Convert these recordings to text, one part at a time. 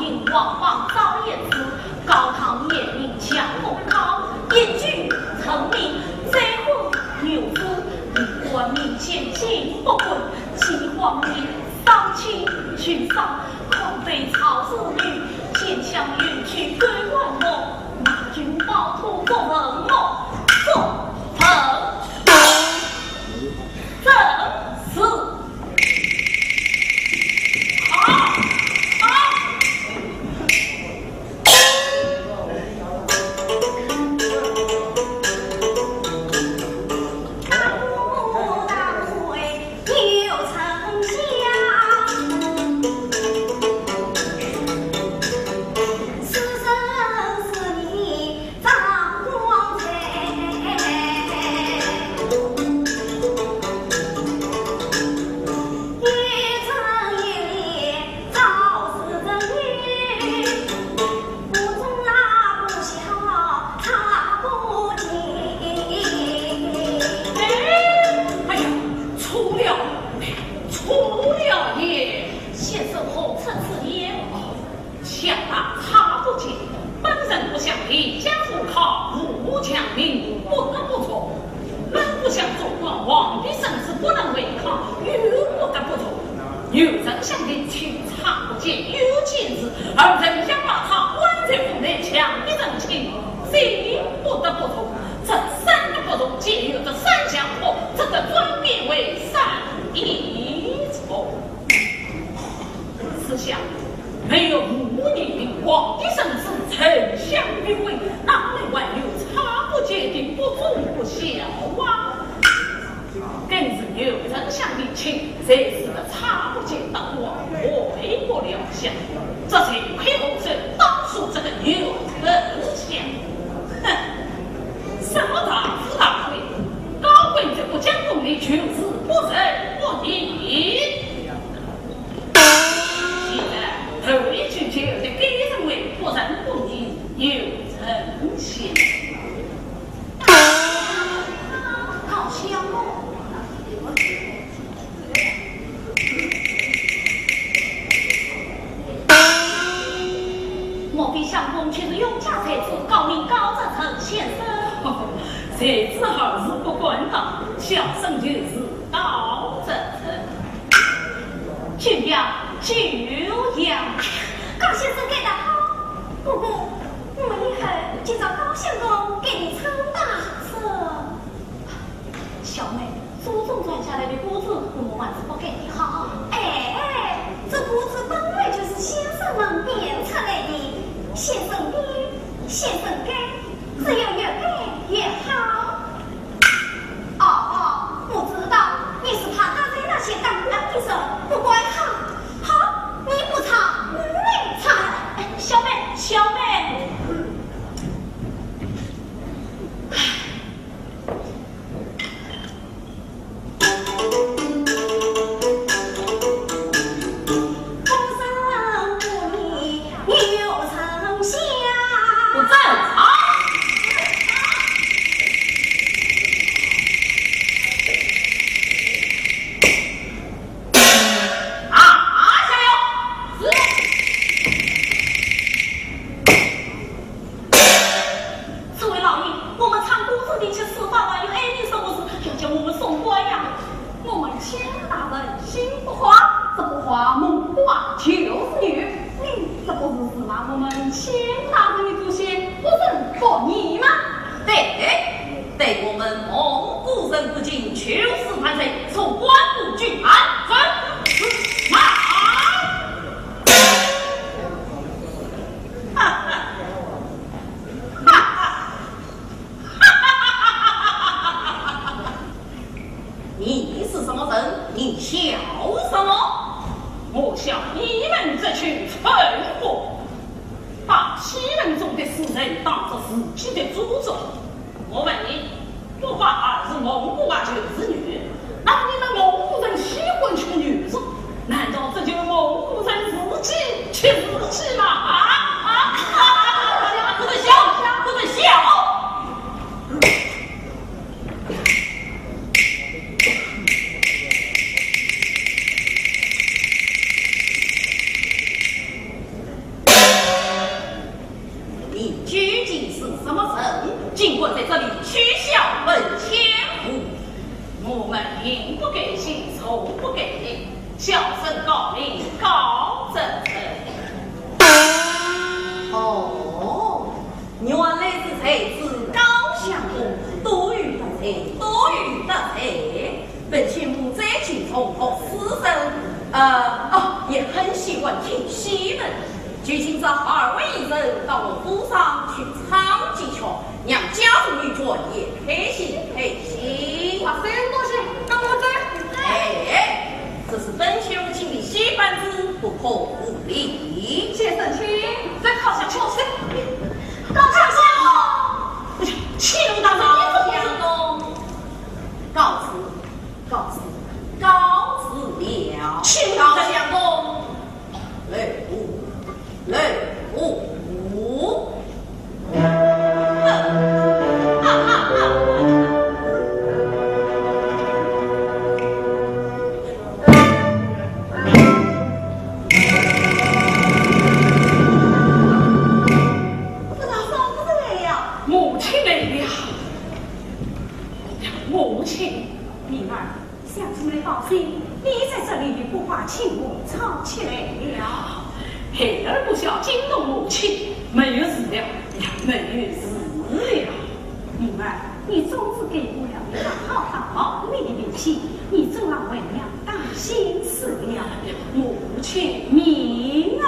引王王早言辞，高堂严明强公考，言句成名，最后牛夫以官民前进不滚，其皇帝丧亲群丧，恐被曹子女，见相远去归万梦，马军暴徒作文梦，作成正事。什么神？尽管在这里取笑本千户，我们平不给信，从不给力，小生告命高正臣。哦，原来是才子高相公，多余的才，多余的才。本千户在京中和私生，也很喜欢听戏文。就请这二位艺人到我府上去唱几曲，让家中女眷也开心开心。哇塞，多谢，跟我走。哎，这是本千户请的戏班子，不可无礼。先生，请再靠下去。高相公，气怒大人，你怎么样？告辞了。气怒大相公，累不？母亲来了。母亲，灵儿，乡亲们放心，你在这里不怕亲母吵起来了。孩儿不想惊动母亲，没有事了，没有事了。灵儿，你总是给不了一个好大保密的力气，你总让为娘担心死了。母亲，明儿。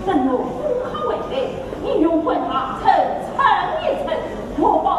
正如不可为备，你用问他层层一层，我把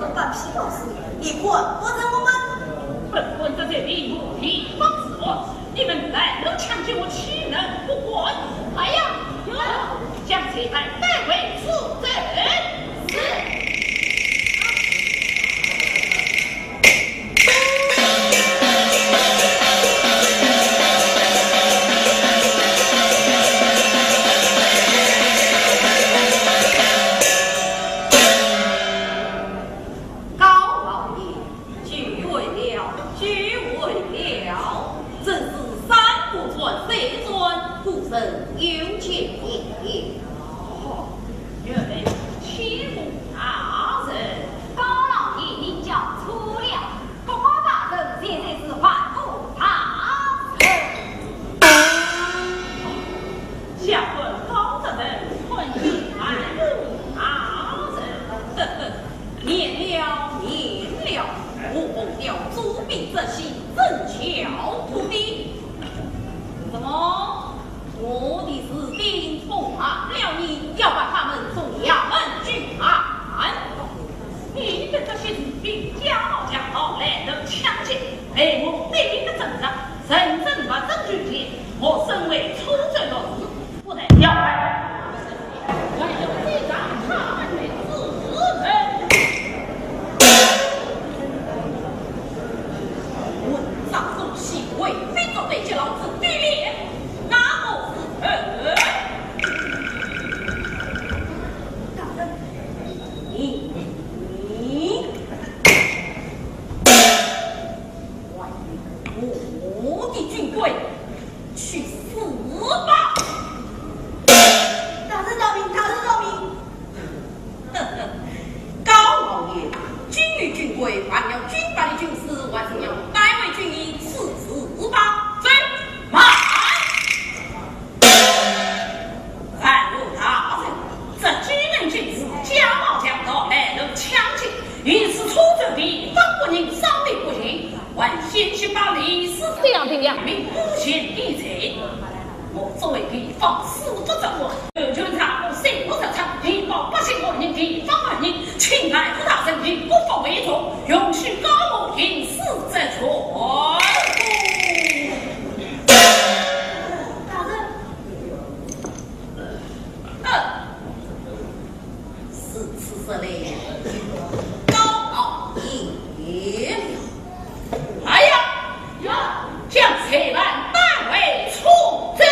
的半批告诉你滚，或者我们本官在这里努力帮助我，你们来能抢救我，岂能不管？来呀，将这牌带回负责人。是。我身为出征的子，不能要来，我要追赶他们的子人。问上奏行为，非着对着老子对脸，哪个是人？大人，你外我的军队。去死吧！大人饶命！大人饶命！呵呵，高老爷，军与军规，换了军法的军事，还是要代为军医死吧！追马！反入大人，这几名军士假冒强盗来人抢劫，于是出征地方不宁，伤敌不行，还先去把李斯这样的两名诬陷地贼。我作为地方司职长官，就查我谁不上场，地方百姓我人，地方万人，请来副大人民不法为重，允许高某因私在错。大人，是此时嘞，高傲也了。来呀，将此兰带回出征。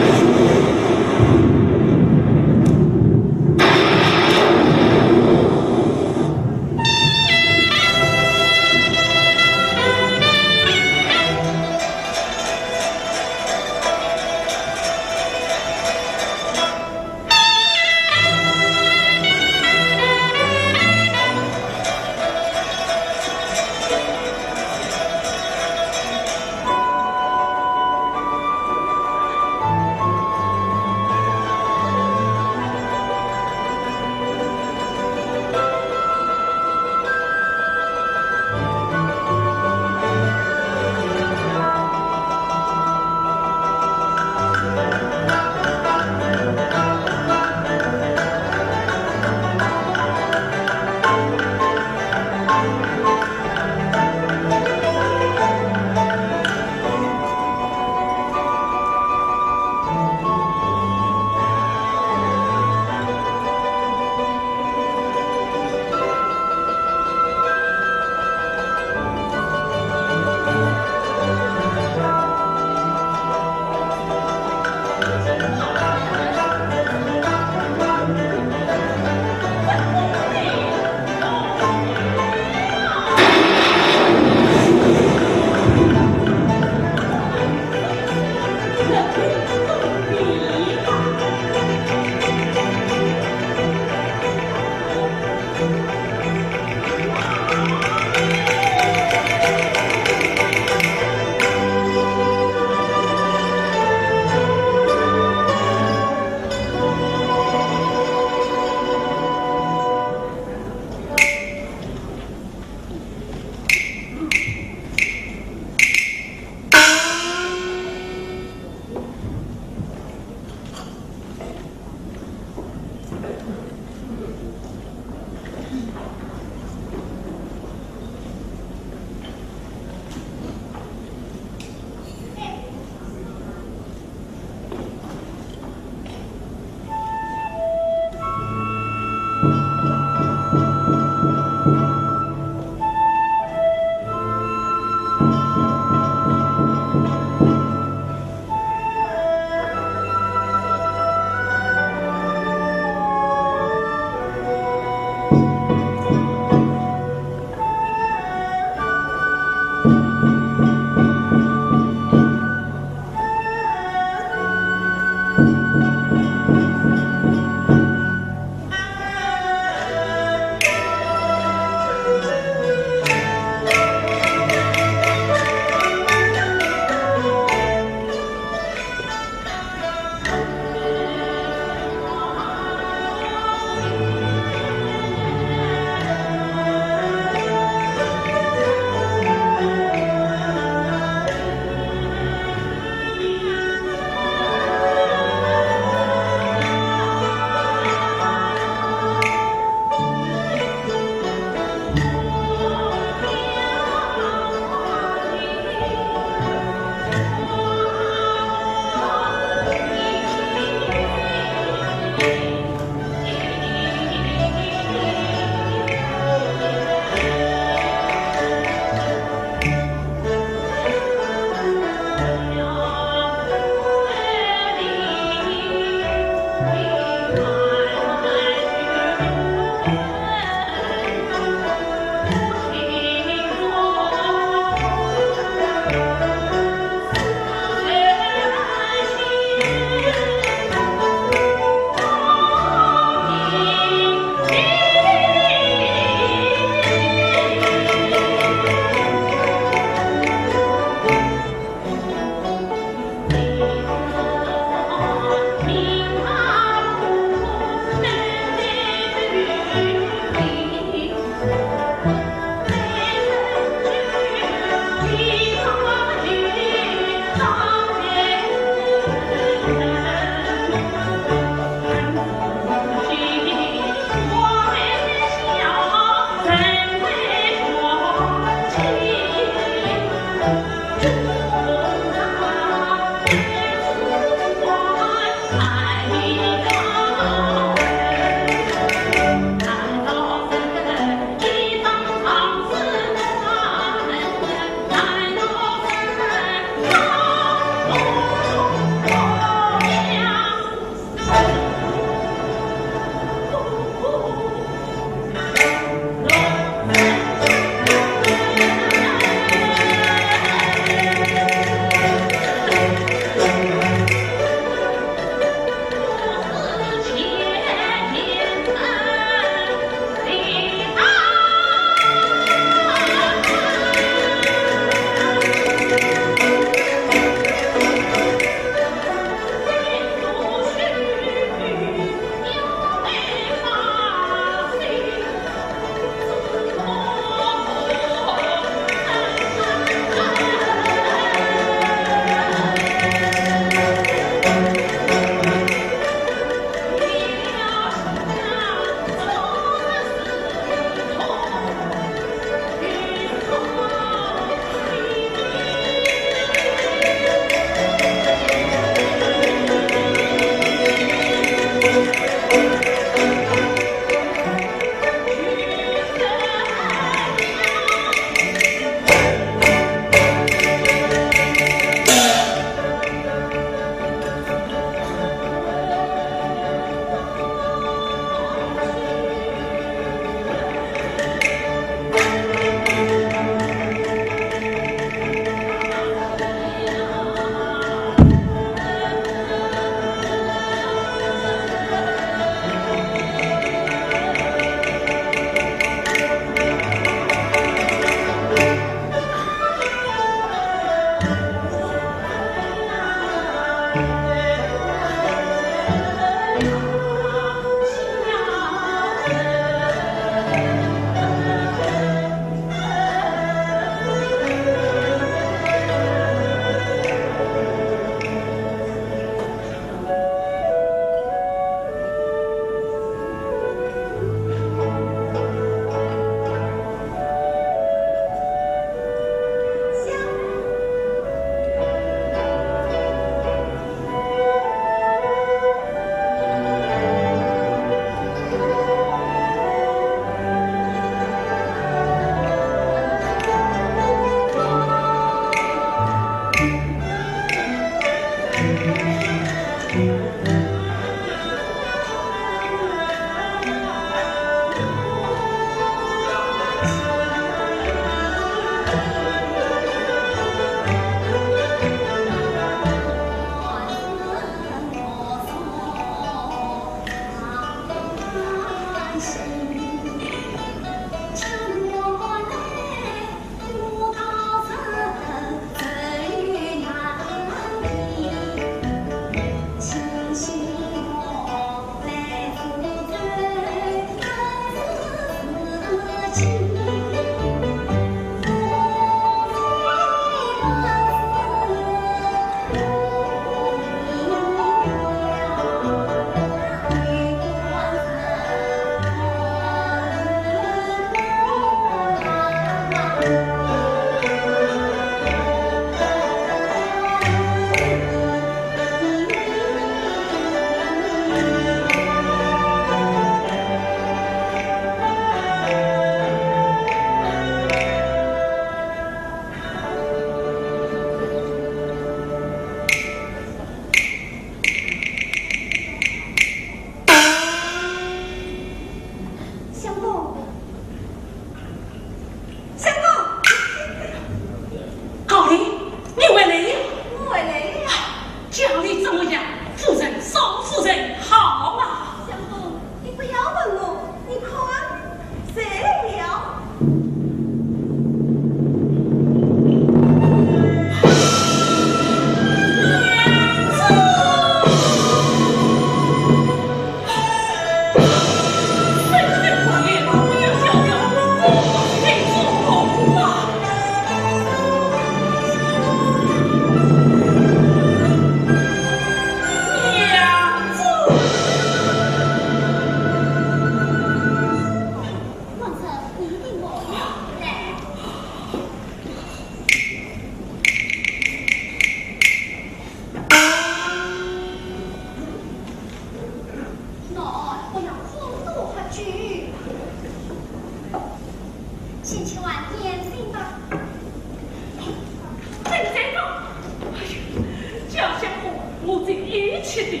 确的，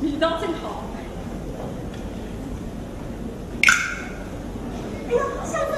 味道真好。哎呦，小子，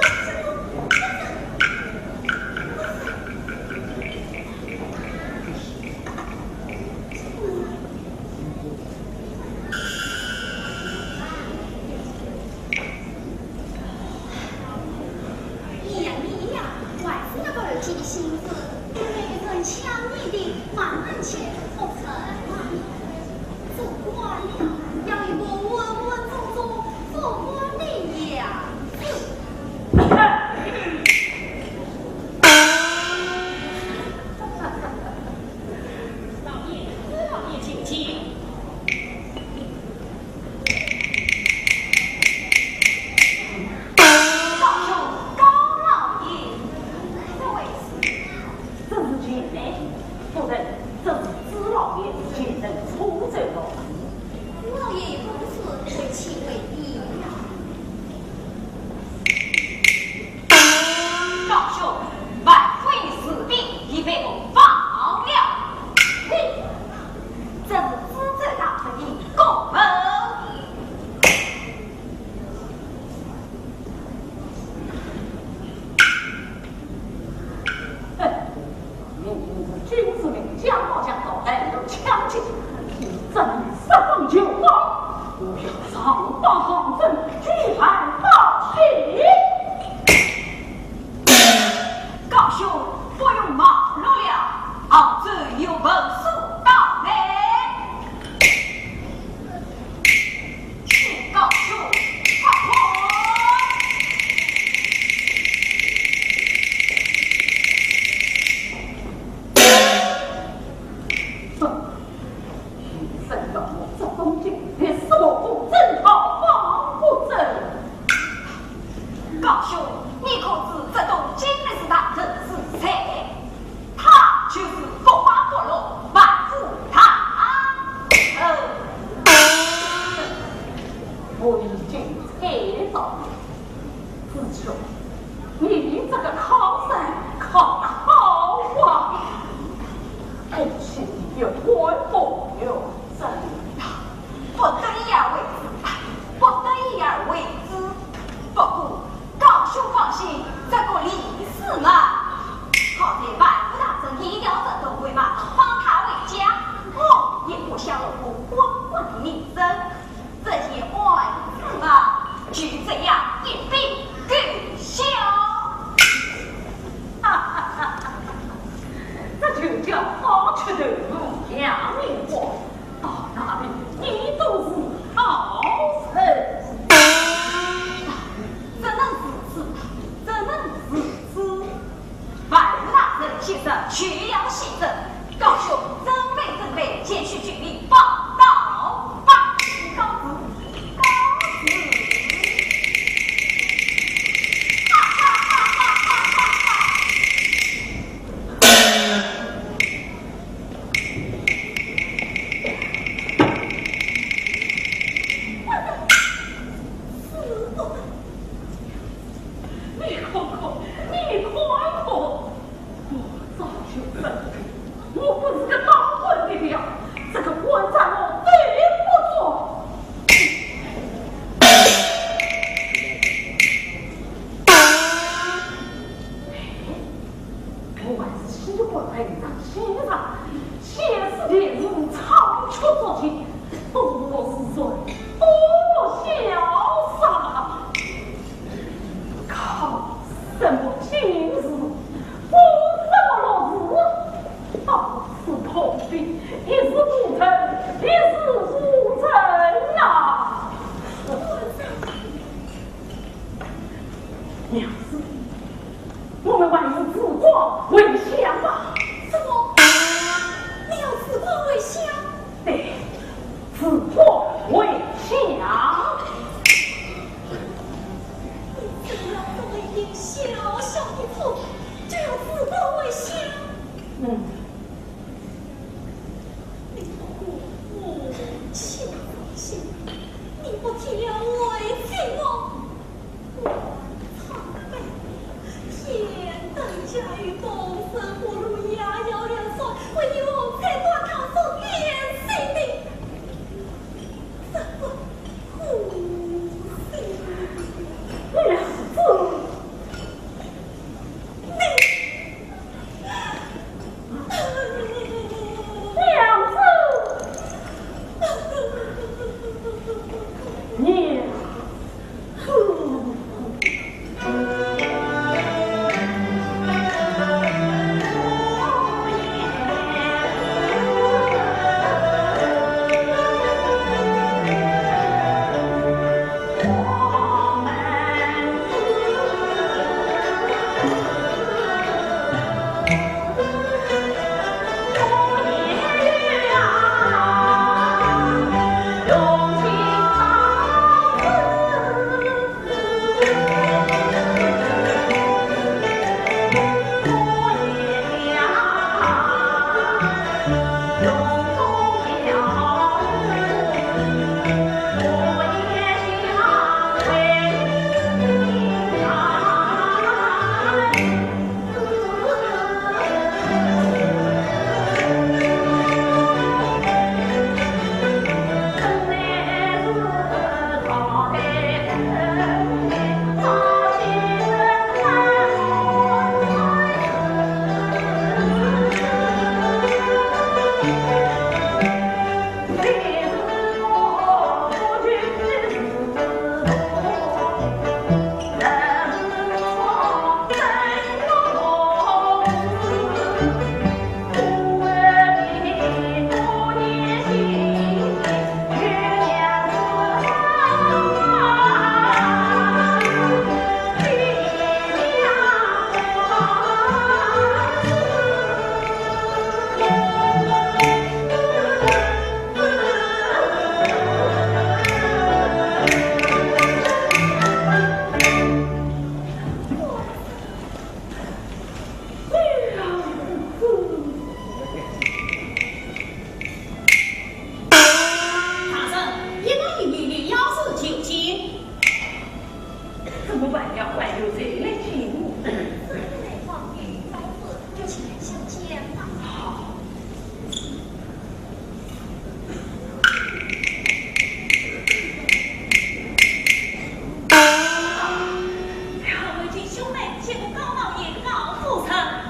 家与公孙不如牙咬两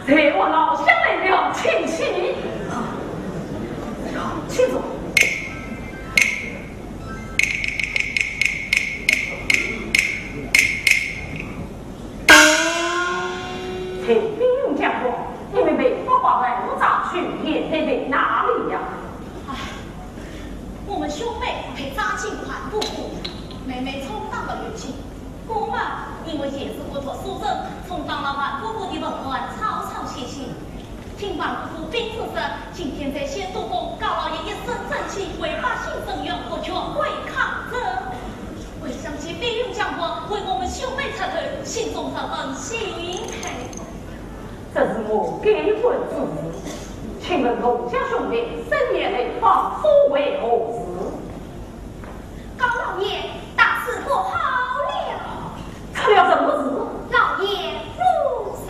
这我老乡来了，请起。请坐。请兵用讲过，因为被爸爸来我找去，也得在哪里呀？哎，我们兄妹陪扎进团夫妇，每每充当的乐器。我们因为也是不脱书生，充当了团夫妇的文官，草草写写。听完夫妇兵出声，今天在仙都宫，高老爷一身正气，为百姓伸冤，我全会抗争。为想起兵用讲过，为我们兄妹撤退，心中十分心疼。这是我给婚之日，请问农家兄弟深夜来访，所为何事？高老爷，大事不好了！出了什么事？老爷入城。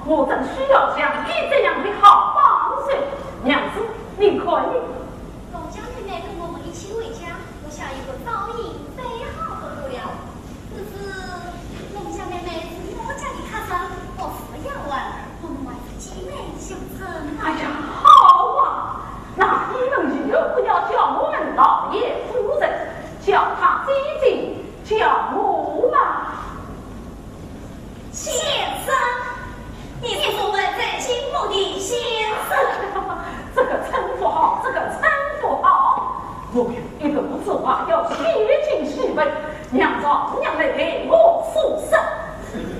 我正需要像你这样的好帮手，娘子，你可以。农家妹妹跟我们一起回家，我下一个早已最好不得了。可是农家妹妹是我家的客人，我不要问，我们还是姐妹相称。哎呀，好啊！那你们以后不要叫我们老爷夫人，叫他姐姐，叫我嘛。先生。你是我们在倾慕的先生，这个称呼好，这个称呼好。我有一个字话要写进书本，娘丈娘来给我复审。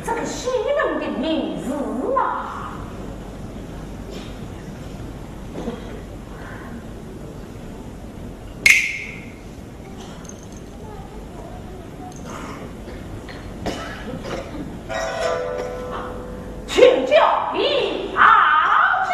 这个西门的名字啊，请教一阿姐。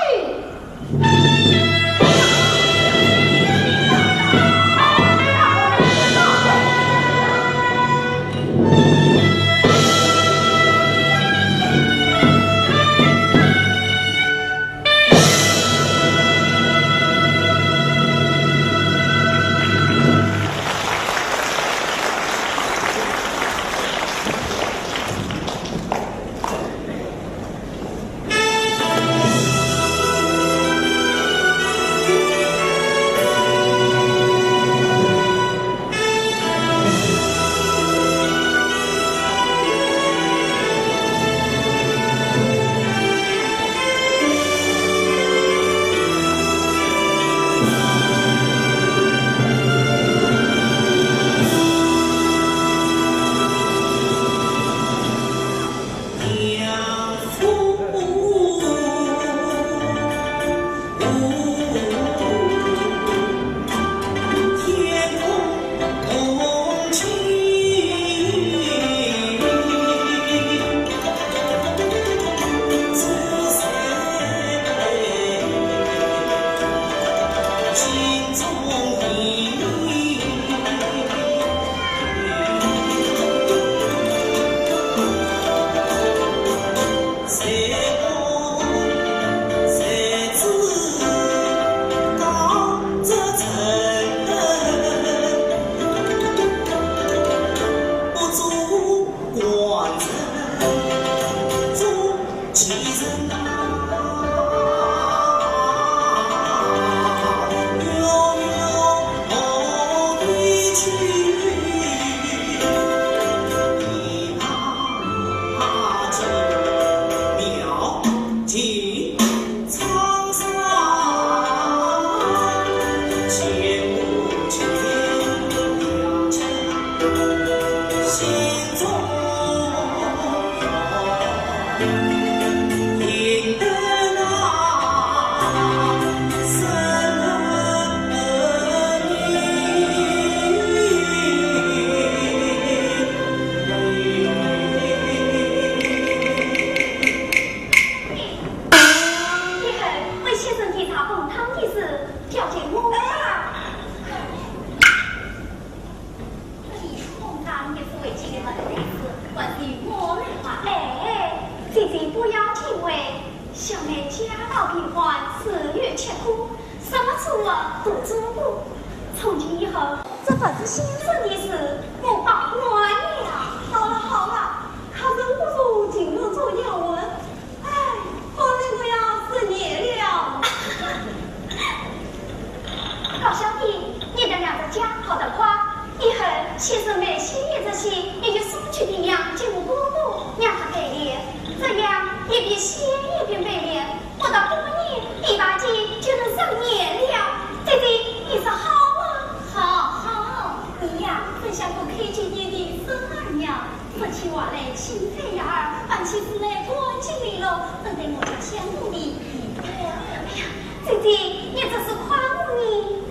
少平欢，四月切枯，什么处啊都做过。从今以后，这本是先生的事，我把关了。好了好了，他跟我说今日做要闻，哎，后来我要失业了。高小弟，你的两个家好的话，以后先生们新业这些，也就送去领养进入姑姑，让他陪练，这样也比先一边陪练，我到过年第8季就能上年了。弟弟，你说好吗？好好，你呀，真像个开心年的孙儿娘，说起话来心肺呀儿，办起事来关心你喽，真得我家羡慕你。哎呀，弟弟，你这是夸我呢，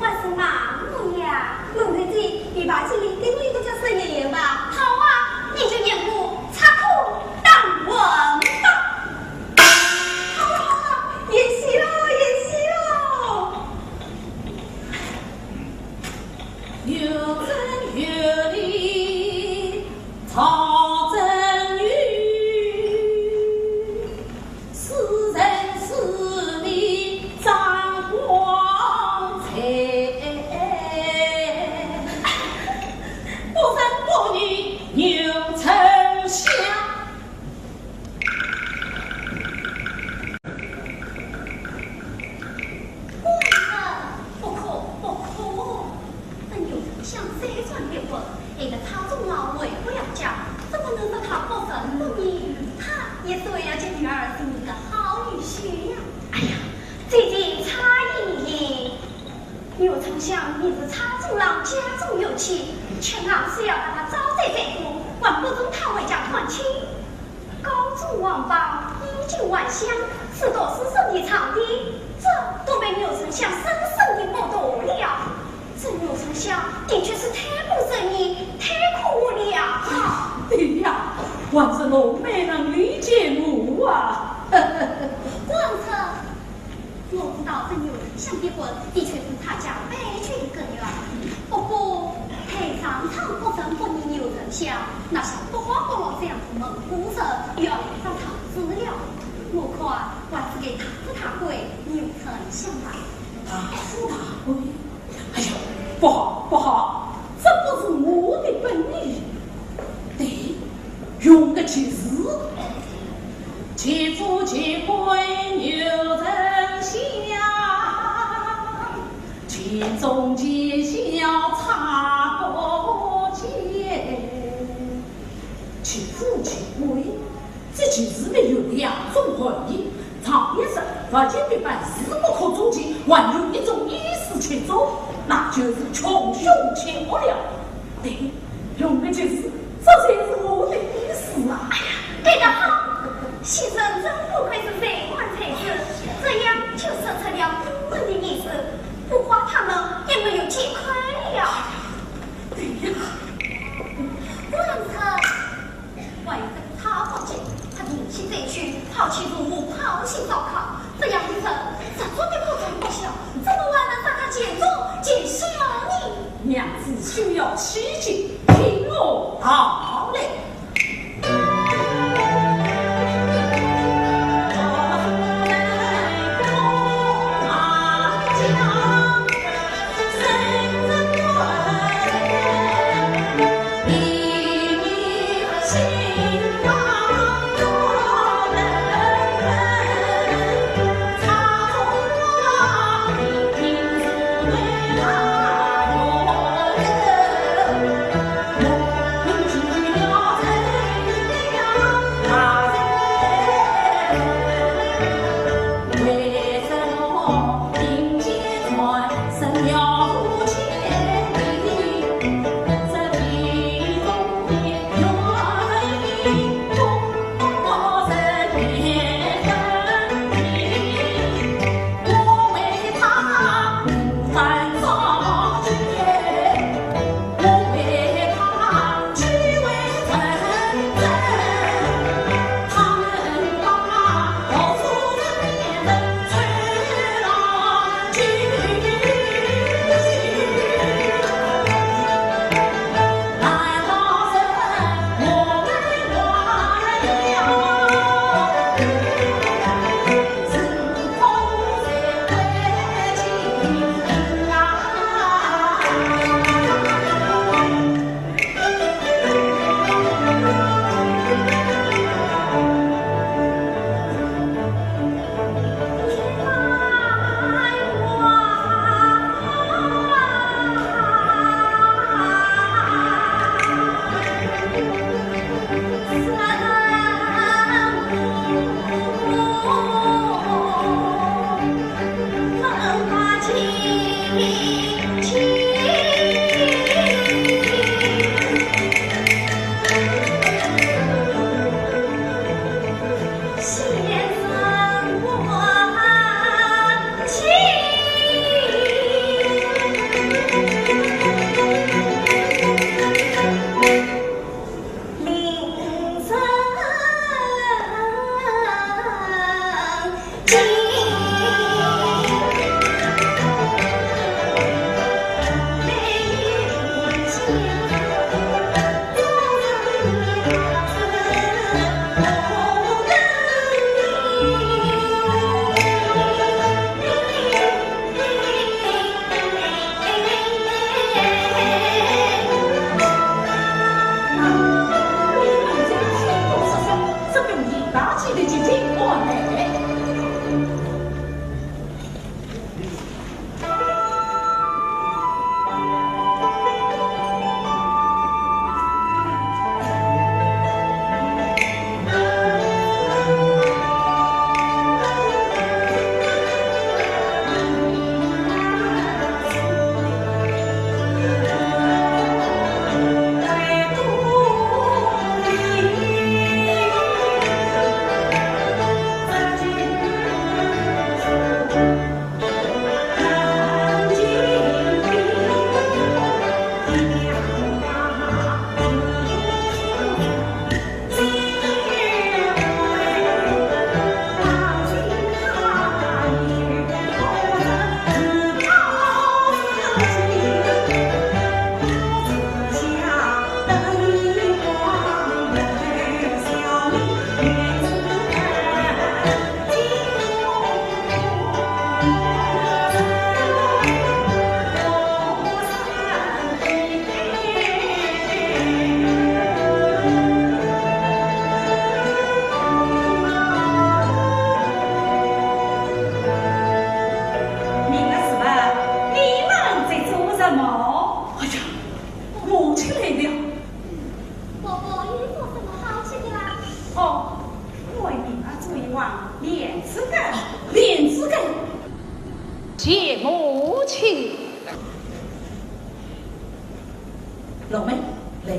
还是骂我呀？龙弟弟，第8季里给我一个叫孙爷爷吧。好啊，你就演部插口当文吧。好了好了，演戏喽演戏喽。有真有理，曹真宇，是人是理张光彩，不分不女牛丞相。不可！真有丞相三传结婚，那个他中老为不要嫁，怎么能说他不仁不义？他也是为了这女儿是你的好女婿呀！哎呀，姐姐差异！有丞相你是差中郎家中有妻，全行是要把他招在在乎，还不容他为家团亲。高中王邦，衣锦万乡，是多是胜的场地，这都被牛丞相深深的剥夺了。这牛丞相的确是太不仁义，太可恶了啊！哎呀，还是龙没能理解我啊！王臣，我知道这牛丞相的婚的确是他家悲剧的根源，不过太上场不仁不义牛丞相，那像多过这样的蒙古人，又要来找他资料。我看还是给他夫他归牛丞相吧。大富大贵，哎呀，不好不好，这不是我的本意。对，用个其实，其父其归牛丞相，其中其小差不见，其父其贵，这其实没有2种含义。常言说，佛经的办事不可终极，还有一种意思其中，那就是穷凶极恶了。对，用个其实，这才是我的意思啊！哎呀，对得好，先生真不愧是非官才子，这样就说出了公人的意思，不花他们也没有几块了。对呀，王臣，为了他不敬，他定期再去抛弃父母，抛弃烧烤，这样的人怎么的不忠不孝，怎么还能把他见中见孝呢？娘子需要七节，听我好嘞。心来了。伯伯有做什么好吃的啦？哦，为民儿做一碗莲子羹，莲子羹，谢母亲。老妹，来，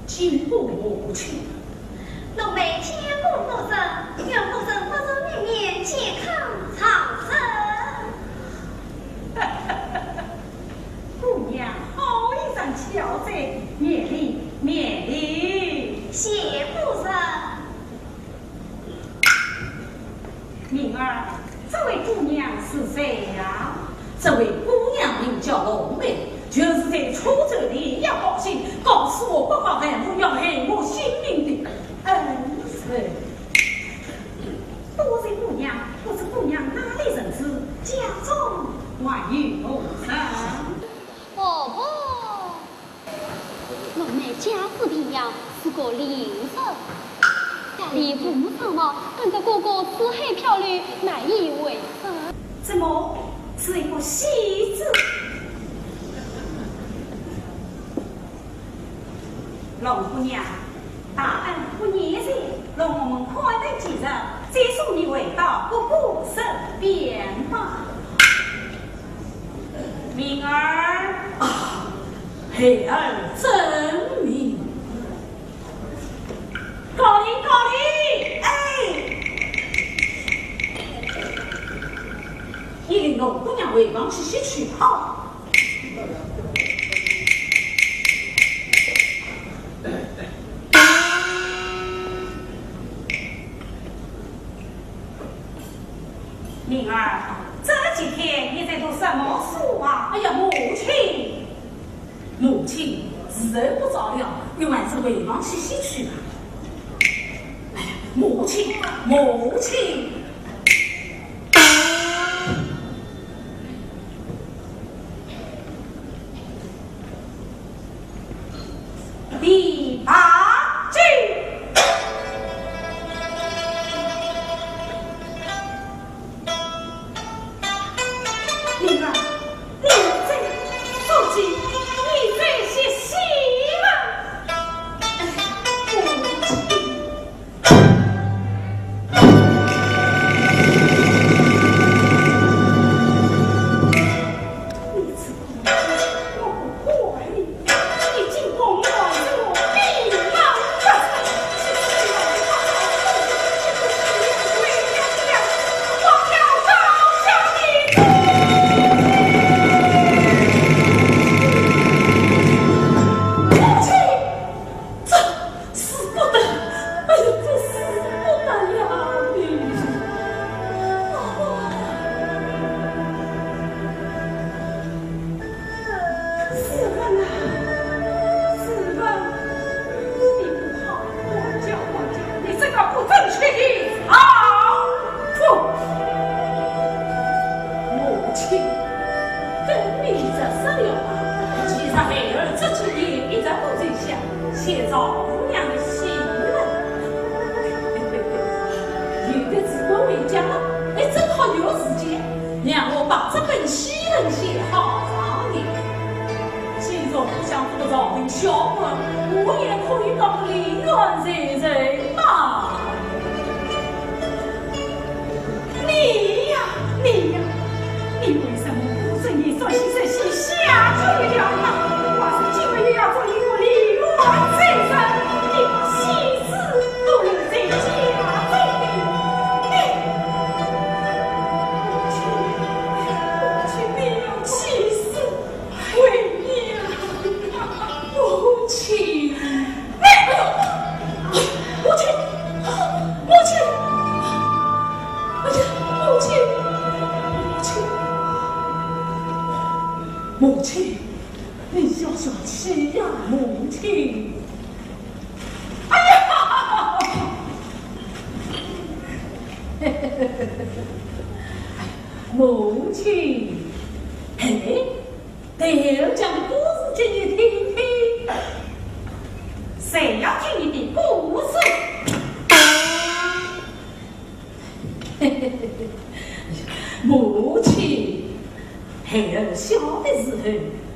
进步母亲。龙妹千古不生，愿不生不生年年健康长寿。姑娘好一张俏嘴，勉励勉励。谢不生。明儿，这位姑娘是谁呀？这位姑娘名叫龙妹，就是在出走里要高兴，告诉我不好汉不要害我性命的恩师。多谢姑娘，不知姑娘哪里人子，家中还有无人？伯伯，龙妹家世平阳，是个灵人。家里父母双亡，跟着哥哥四海漂流，难以为生。怎么是一个戏子？龙姑娘，大恩不言谢，让我们快待几日，再送你回到姑姑身边吧。明儿啊，孩儿真明。高林，高林，哎！你领龙姑娘回房洗洗去好。明儿，这几天你在读什么书啊？哎呀，母亲，母亲，时候不早了，你还是回房洗洗去吧。哎呀，母亲，母亲。第八句。明儿，你在父亲，你在些戏了。母亲。你知道我不怪你，你竟公然对我避让不成，是最后的话，我要招降你。母亲，这死不得，哎呦，这死不得呀！你，师傅啊，师傅，你不好，我教，你这个不正确的好父。母亲，跟你这死了吧。其实孩儿这几年一直都在想，写赵姑娘的戏了。有的自我回家，哎，正好有时间，让我把这本戏能写好上的。既然不想做赵云小官，我也可以当林园人嘛。你呀，你呀，你为什么不准你说戏这戏下去了呢？我是今晚也要做一个林园人，你把戏子都留在家中的。母亲，你要气死为娘啊！母亲，母亲，母亲，母亲，母亲，你消消气呀，母亲。哎呀！母亲，哎，得要讲的故事给你听听。谁要听你的故事？母亲，孩儿小的时候，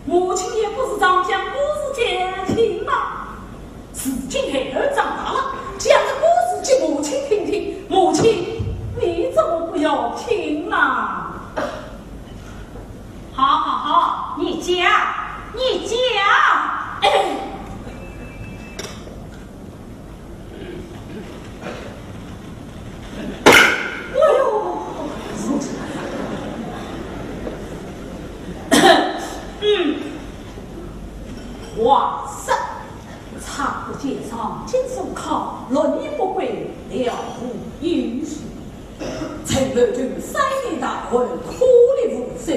母亲也不是常讲故事家亲嘛。如今孩儿长大了，讲个故事给母亲听听。母亲，你怎么不要听呐？好好好，你讲，你讲。哎，哎呦，皇上，常不见上经手考，论语不会，了无余数。陈乐军3年大会，苦力无声，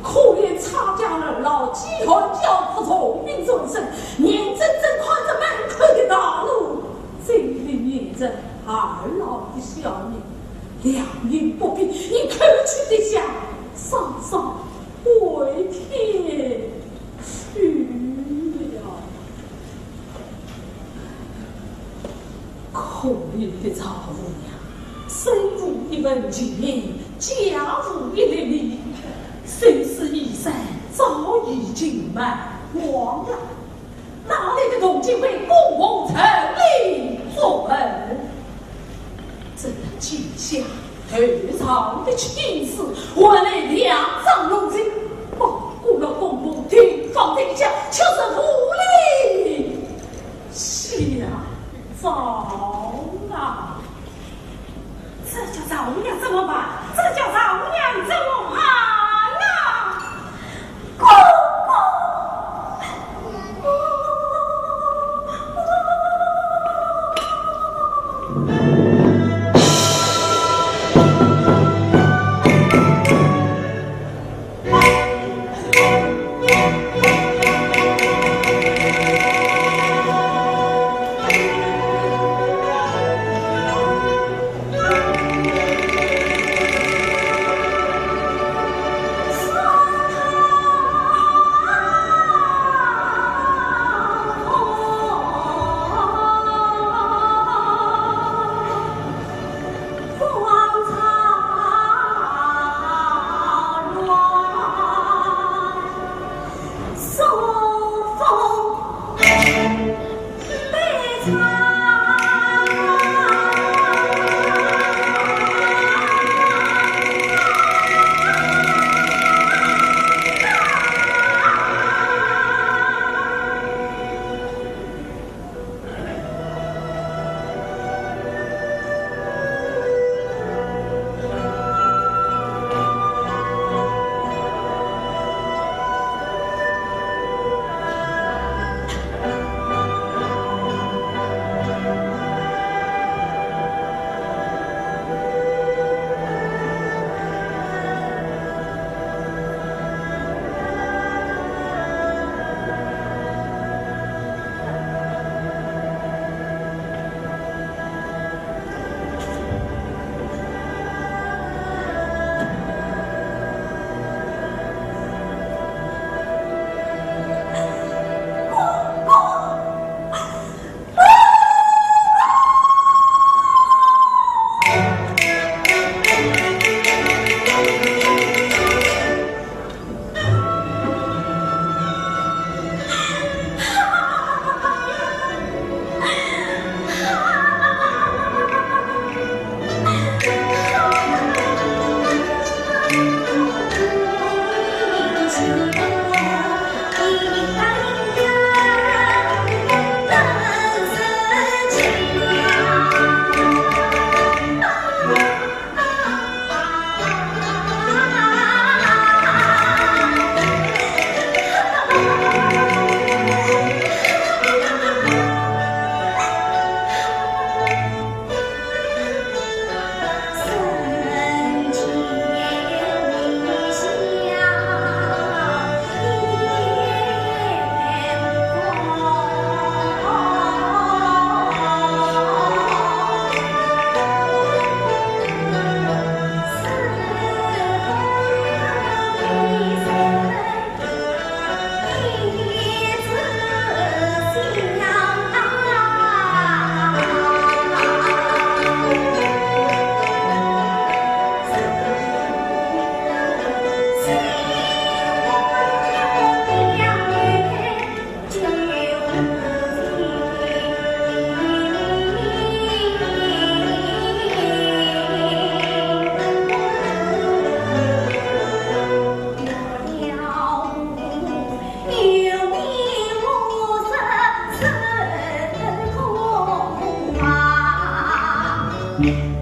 可怜差家儿老，饥寒交迫，从兵终身，眼睁睁看着满口的大路，这里念着二老的小命，良民不必以口去的想，上上为天去了。可怜的曹姑娘，身无一文钱，家无一粒米，虽是衣衫早已尽满忘了，哪里的同情为公公成立做人？这记下退场的情事，我来两掌龙心，保护了公公停放天下，就是福利下早啊！这叫丈母娘怎么办？这叫丈母娘怎么办啊？公公。我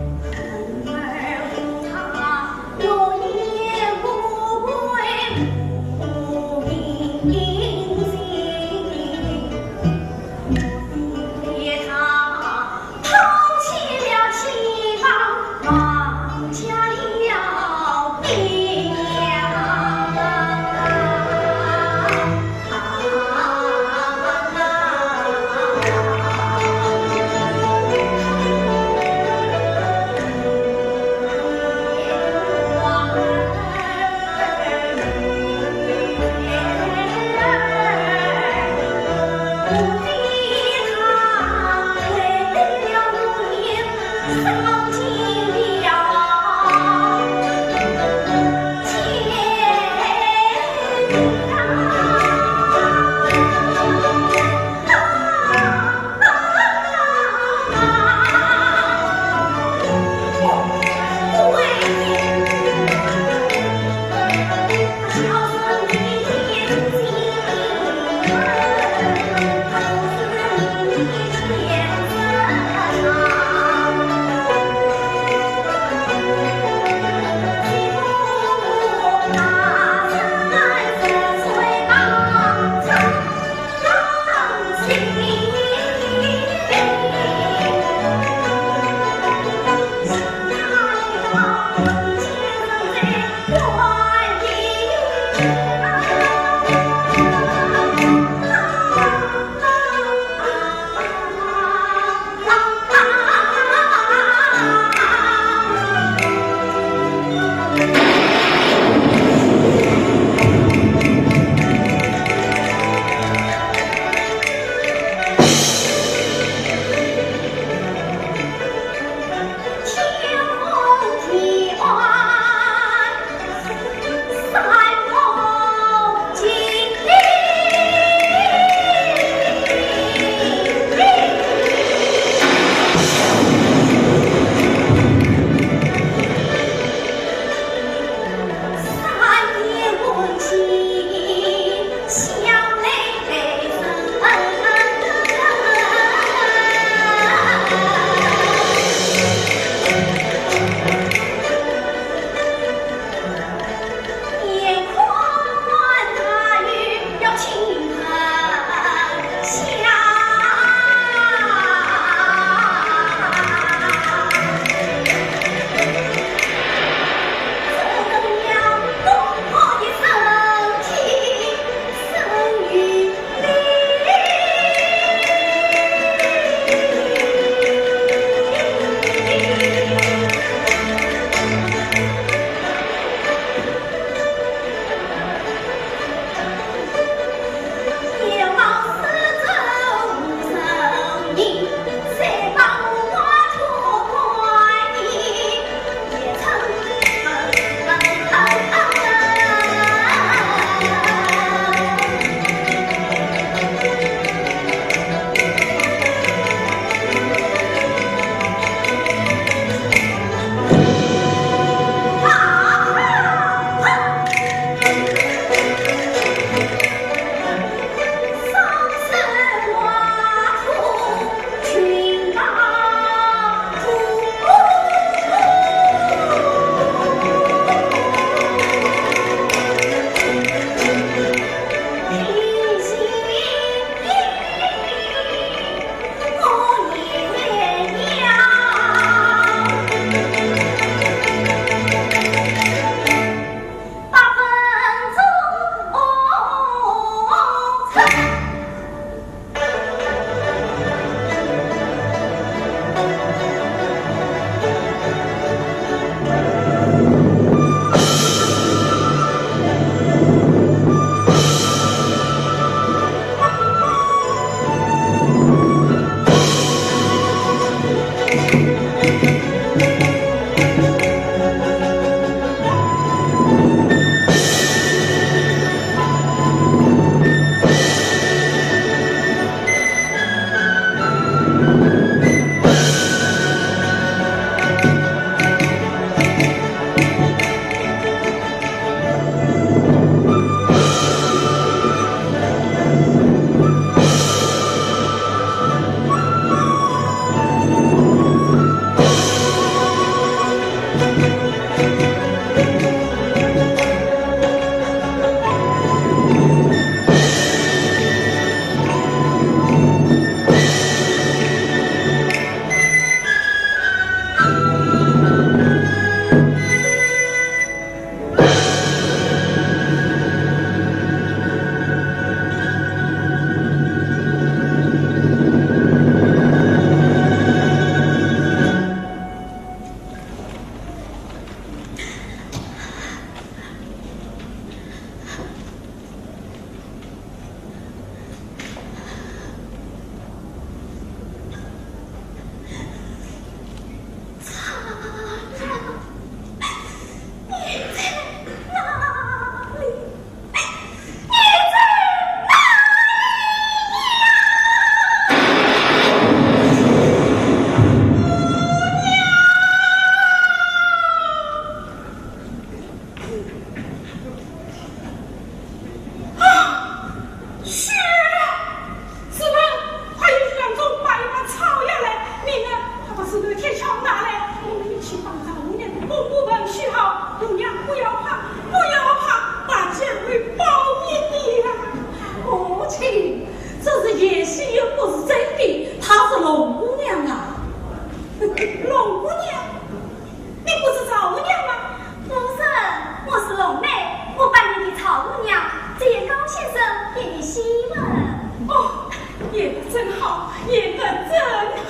好，演得真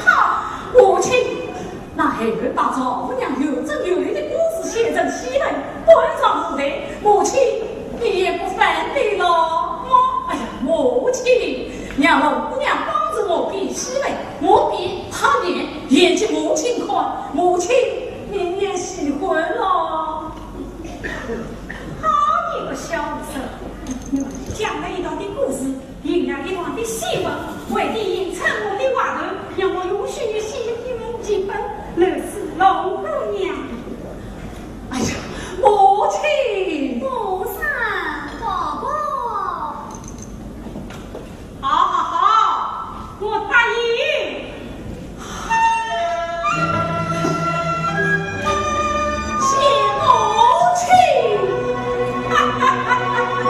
好。母亲，那还有把丈母娘有真有理的故事写成戏来，搬上舞台，母亲你也不反对咯？哎呀，母亲，让老姑娘帮着我编戏来，我编她演，演给母亲看，母亲你也喜欢咯？好你个小生，讲了一段的故事，引了一段的戏文，为的引称我的话头，让我有许写一门几本，乐死老姑娘。哎呀，母亲，母上宝宝，好好好，我答应。谢母亲，哈哈哈哈哈。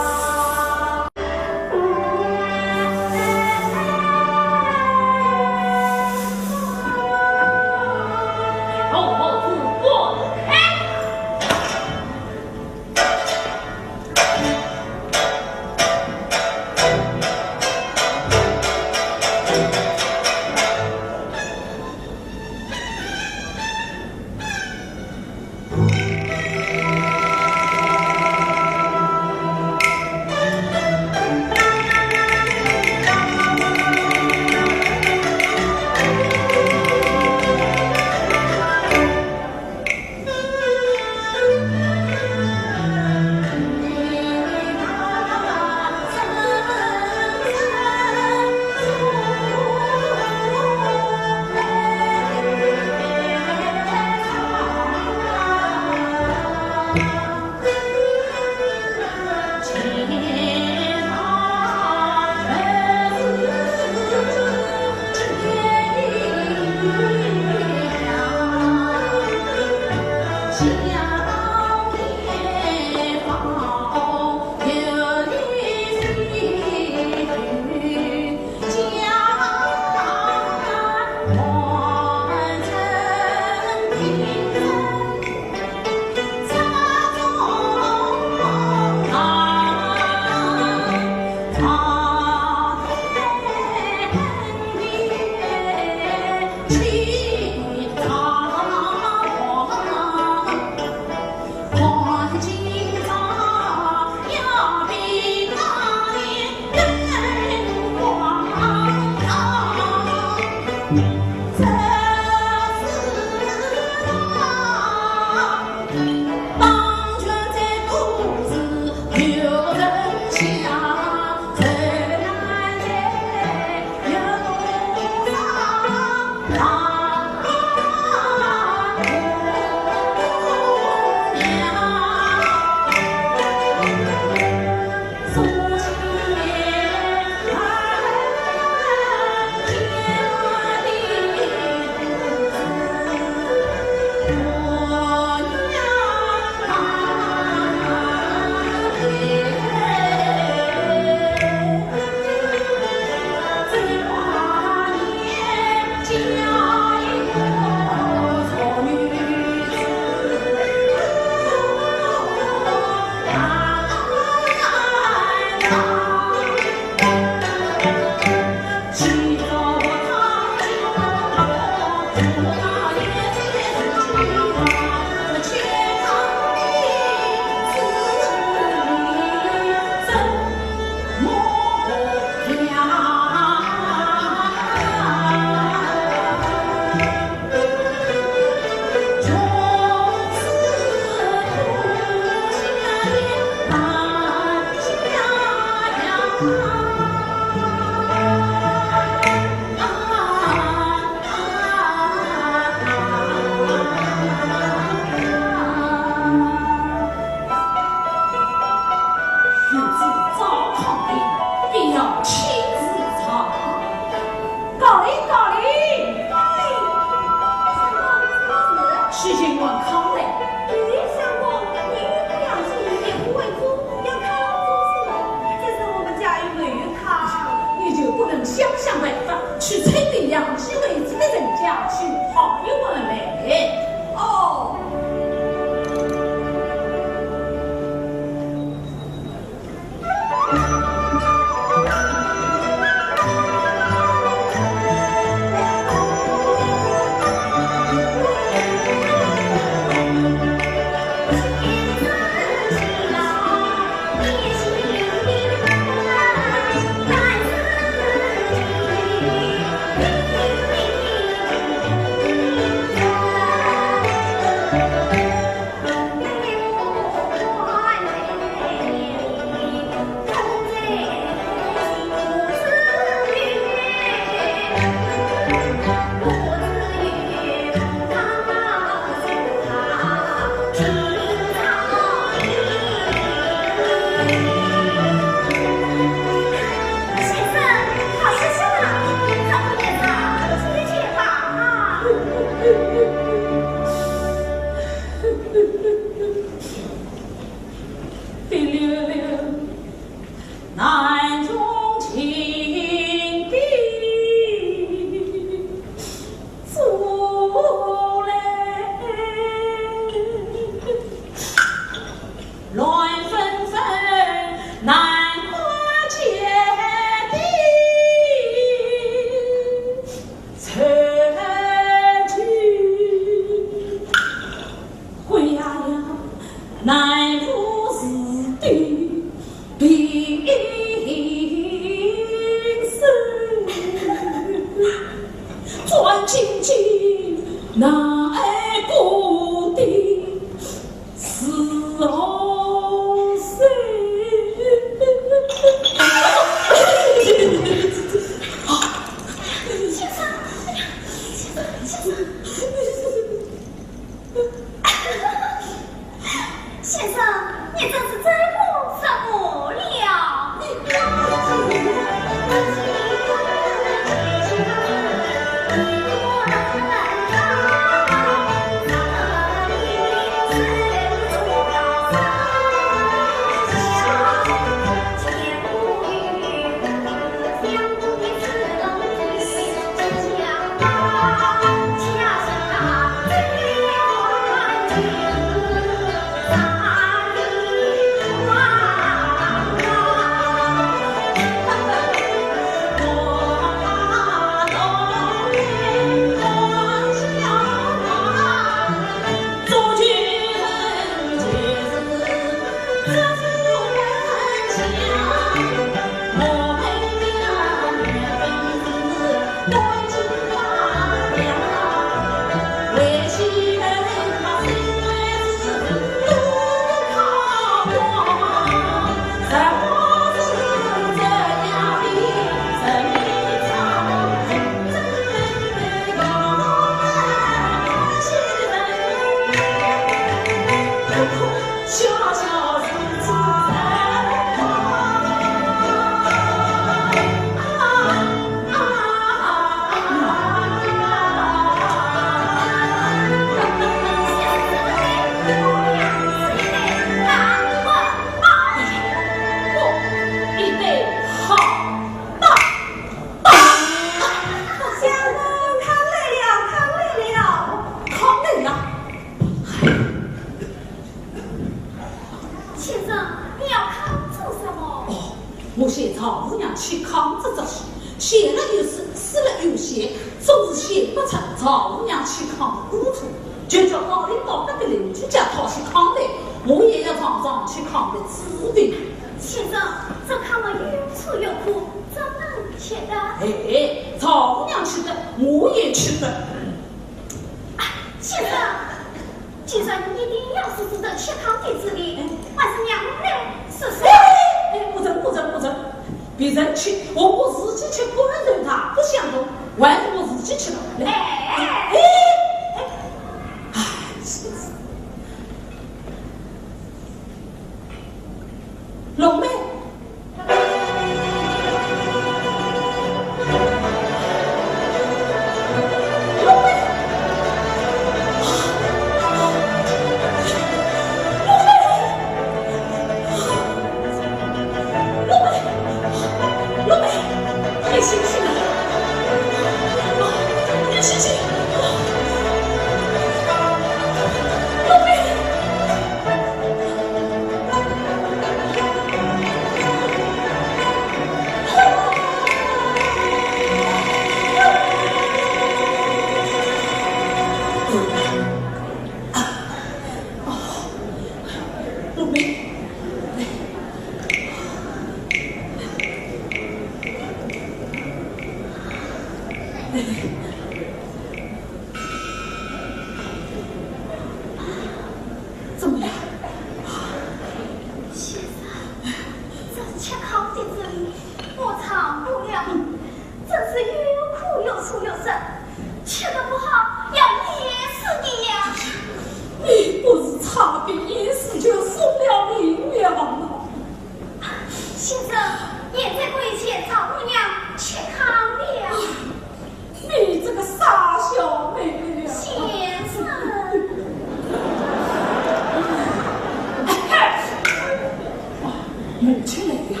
母亲来呀！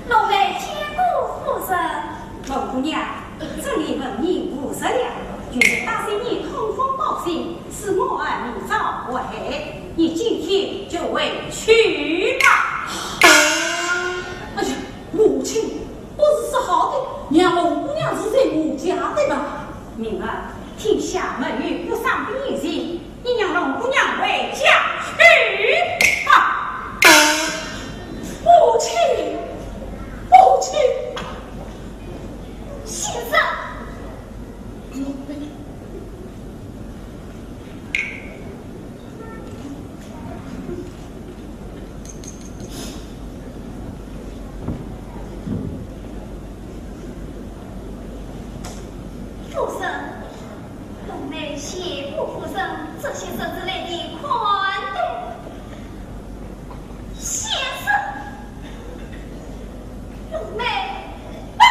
龙妹千古无声，龙姑娘，这里文艺50两，就是大仙你通风报信，是我儿明早为，你今天就回去吧。哎呀，母亲，我是说好的，娘龙姑娘是在我家的吧？明儿天下门雨不上边行，你让龙姑娘回家去吧。母亲，母亲，先生，夫生，龙妹谢不夫生这些日子来的宽待。先生，龙妹拜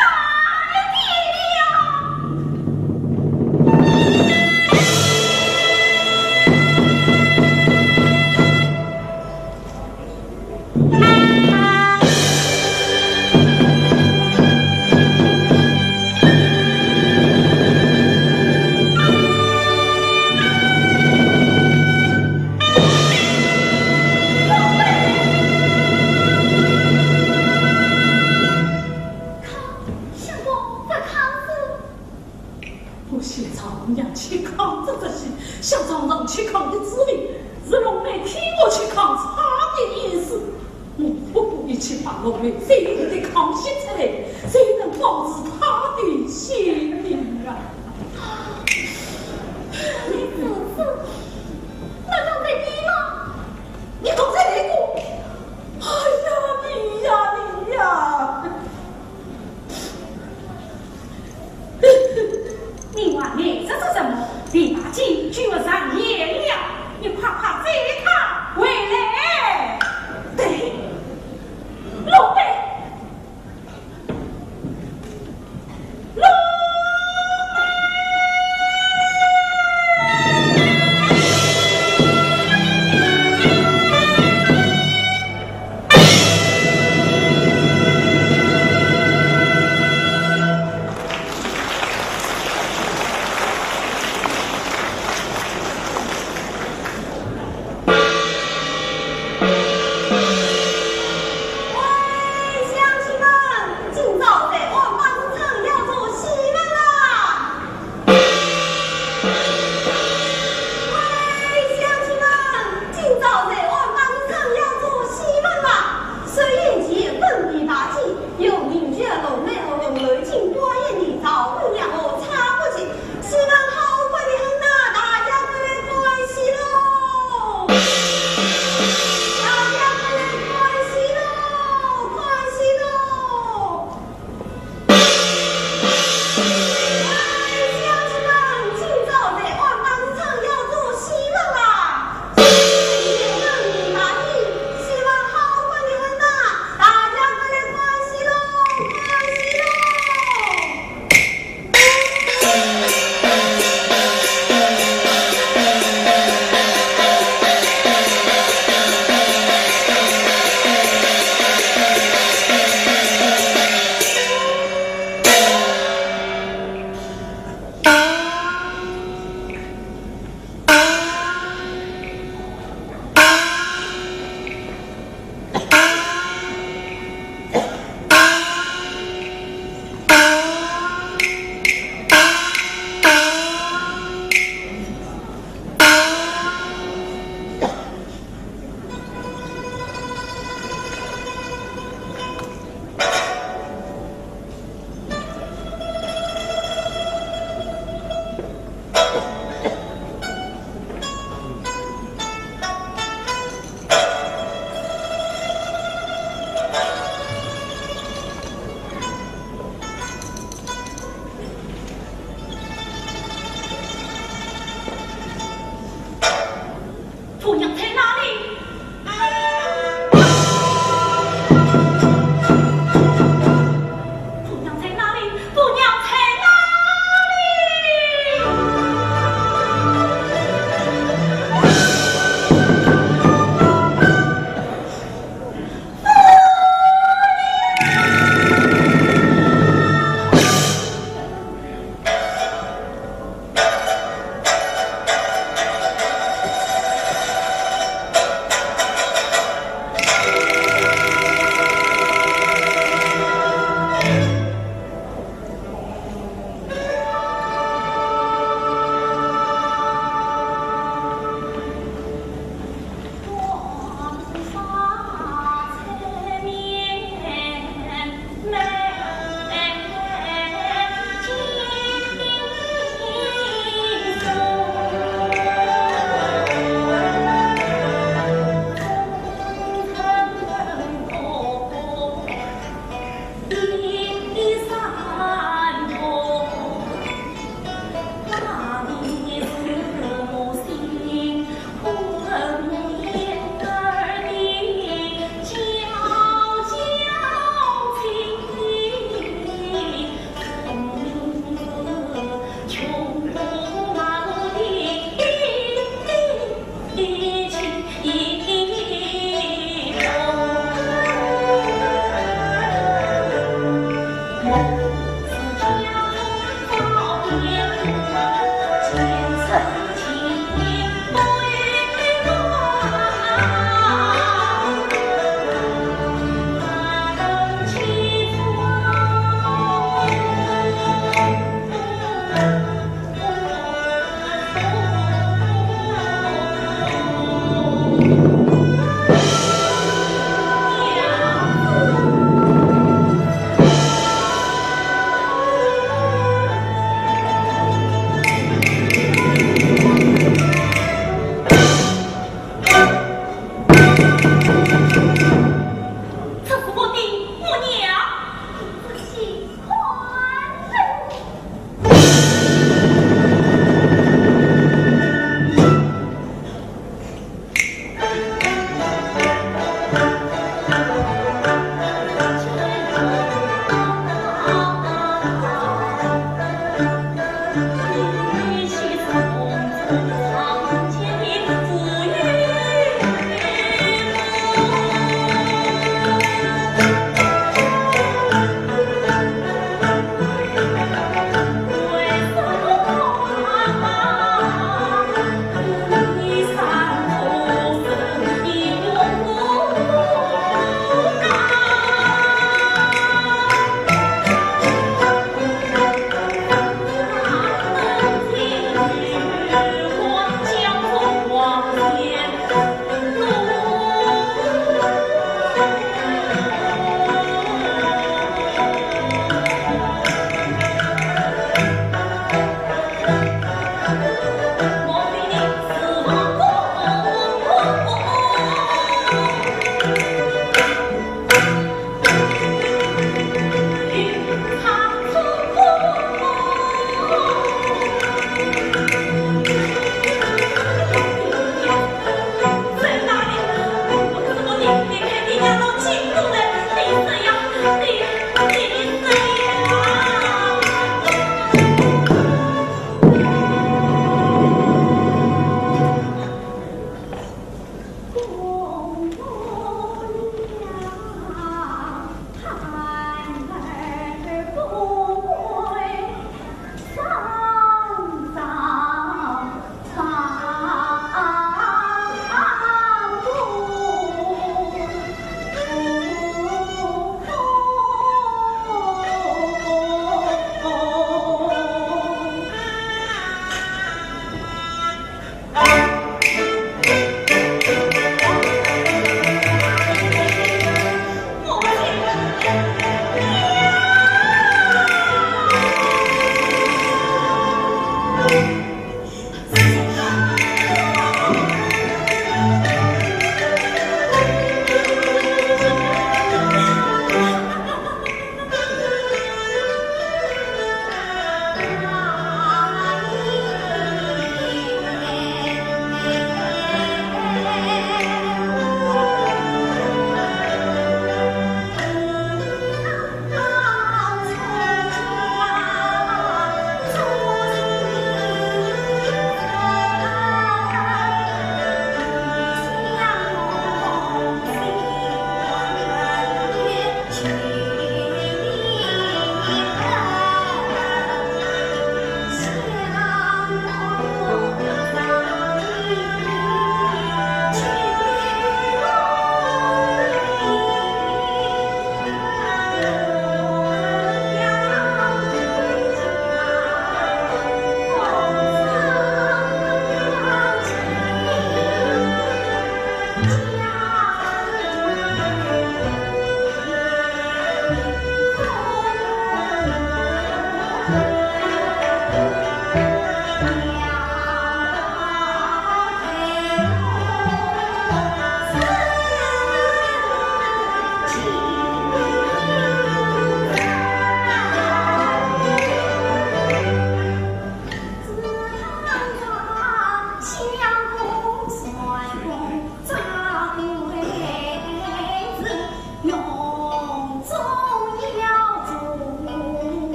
我谢长娘去扛这个心，小长长去扛的指令，是龙妹替我去扛他的意思。我不故意去把龙妹谁能得扛起出来，谁能保持他的性命啊？你祖父，难道在你吗？你刚才来过？哎呀，你呀，你呀！你话你这是什么？第八季就要上演了，你快快接他回来。对，龙妹，龙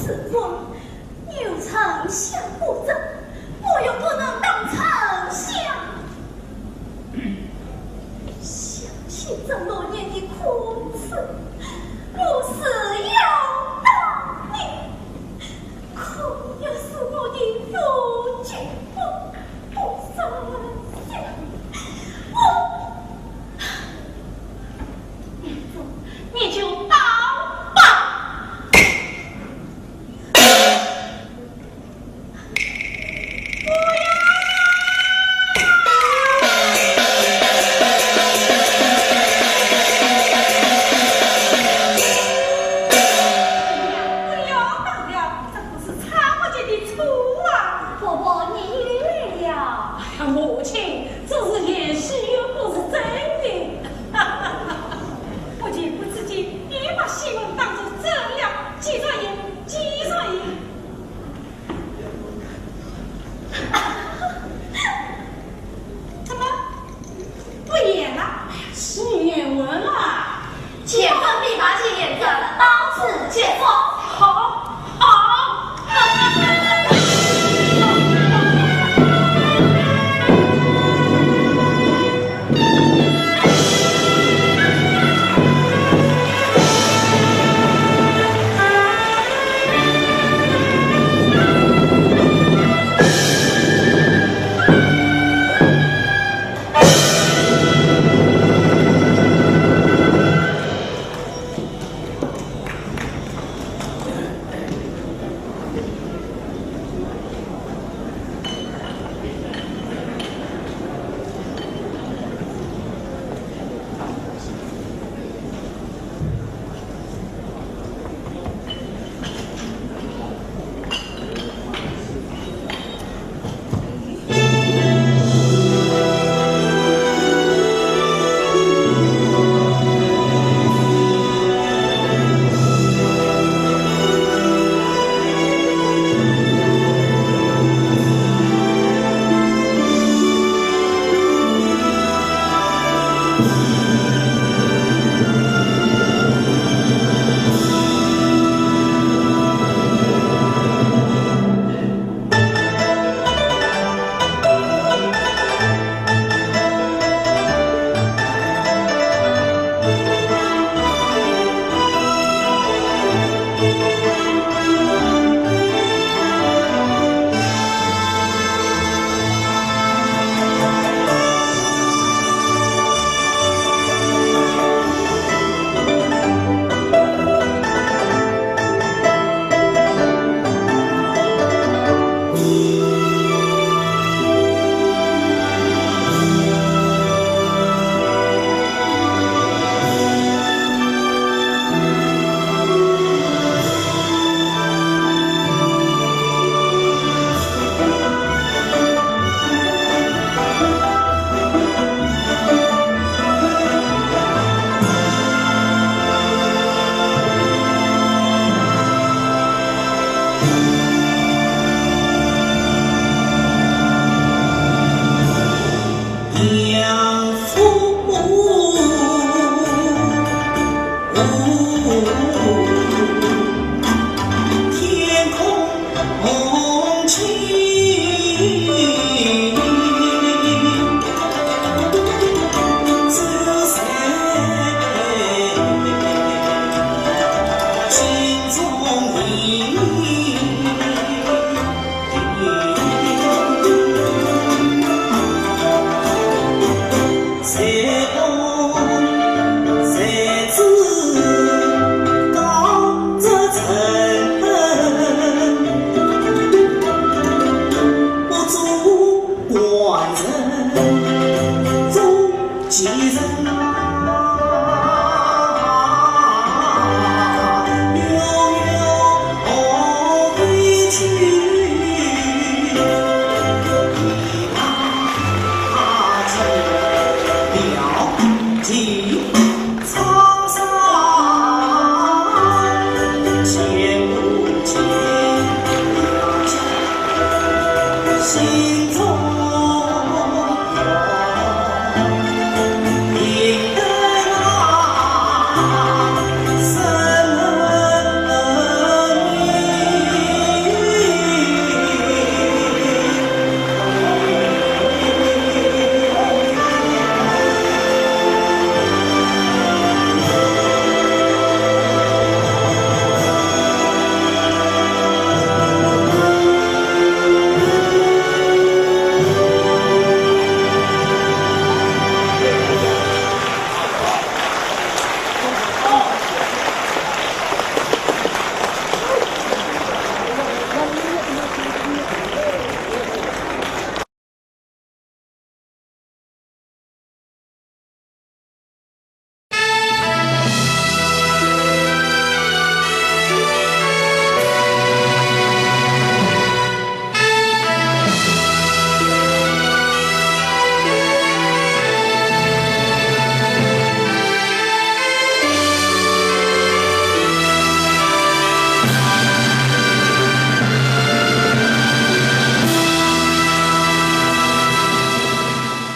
此官有丞相不正，我有不